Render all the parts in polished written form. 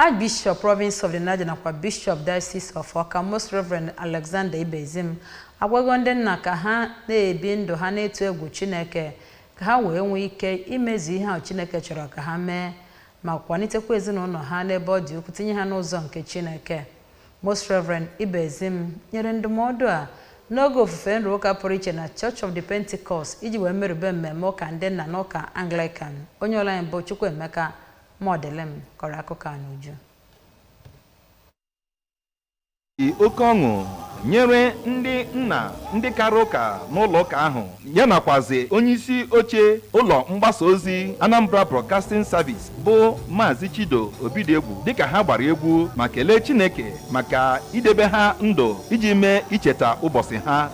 Archbishop Province of the Niger nakwa Bishop Diocese of Awka Most Reverend Alexander Ibezim agwago ndị nna ka ha na-ebi ndụ ha na-eto egwu Chineke ka ha wee nwee ike imezu ihe ahụ Chineke chọrọ ka ha mee ma kwanitekwa ezinụlọ ha n'ebe ọ dị ukwuu tinye ha n'ụzọ nke Chineke. Most Reverend Ibezim nyere ndụmọdụ a n'oge ofufe nru ụka pụrụ iche na Church of the Pentecost iji wee merube mmemme ụka ndị nna n'ụka Anglican. Onye ọla anyị bụ Chukwuemeka Modelem kọrọ akụkọ a n'uju. Oke ọṅụ nyere ndị nna ndị kara ụka n'ụlọ ụka ahụ ya nakwazi onye isi oche ụlọ mgbasa ozi Anambra Broadcasting Service bụ Maazị Chido Obidiegwu dịka ha gbara egwu ma kelee Chineke maka idebe ha ndụ iji mee icheta ụbọchị ha.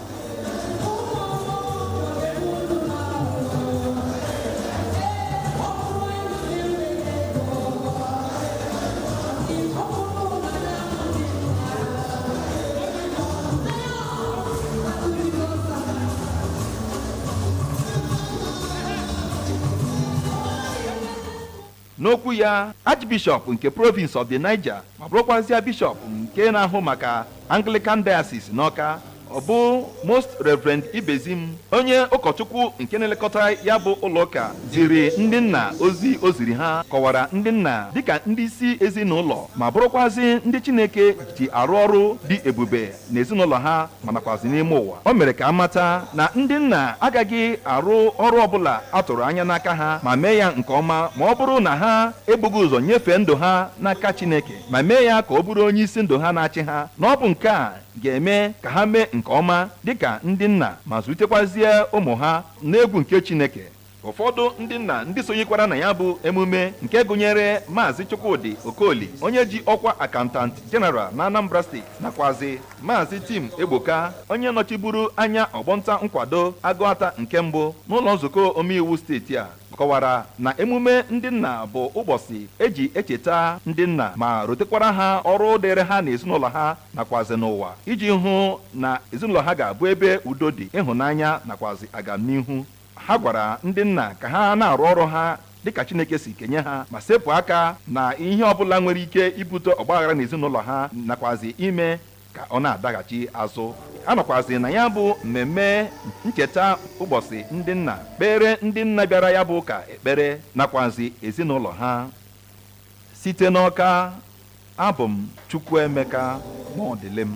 N'okwu ya, Archbishop nke Province of the Niger ma bụrụkwazịa Bishop nke na-ahụ maka Anglican Diocese n'Awka ọ bụ Most Reverend Ibezim onye ụkọchukwu nke na-elekọta ya bụ ụlọụka ziri ndị nna ozi o ziri ha kọwara ndị nna dịka ndị isi ezinụlọ ma bụrụkwazị ndị Chineke ji arụ ọrụ dị ebube n'ezinụlọ ha ma nakwazi n'ime ụwa. O mere ka amata na ndị nna agaghị arụ ọrụ ọbụla atụrụ anya n'aka ha ma mee ya nke ọma ma ọ bụrụ na ha ebughị ụzọ nyefee ndụ ha n'aka Chineke ma mee ya ka ọ bụrụ onye isi ndụ ha na-achị ha na ọ bụ nke a ga-eme ka ha mee nke ọma dịka ndị nna ma zụlitekwazie ụmụ ha n'egwu nke Chineke. Ụfọdụ ndị nna ndị sonyekwara na ya bụ emume nke gụnyere Maazị Chukwudi Okoli onye ji ọkwa Accountant General na Anambra State nakwazi Maazị Tim Egboka onye nọchiburu anya ọgbọnta nkwado Agụata nke mbụ n'ụlọ nzukọ omeiwu steeti a kọwara na emume ndị nna bụ ụbọchị eji echeta ndị nna ma rotekwara ha ọrụ dịrị ha na ezinụlọ ha nakwazi n'ụwa iji hụ na ezinụlọ ha ga-abụ ebe udo dị, ịhụnanya nakwazi agamnihu. Ha gwara ndị nna ka ha na-arụ ọrụ ha dịka Chineke si kenye ha ma sepụ aka na ihe ọbụla nwere ike ibute ọgbaghara n'ezinụlọ ha nakwazi ime ka ọ na-adaghachi azụ. A nọkwazi na ya bụ mmemme ncheta ụbọchị ndị nna kpere ndị nna bịara ya bụ ụka ekpere nakwazi ezinụlọ ha. Site n'Awka, abụ m Chukwuemeka Modelem.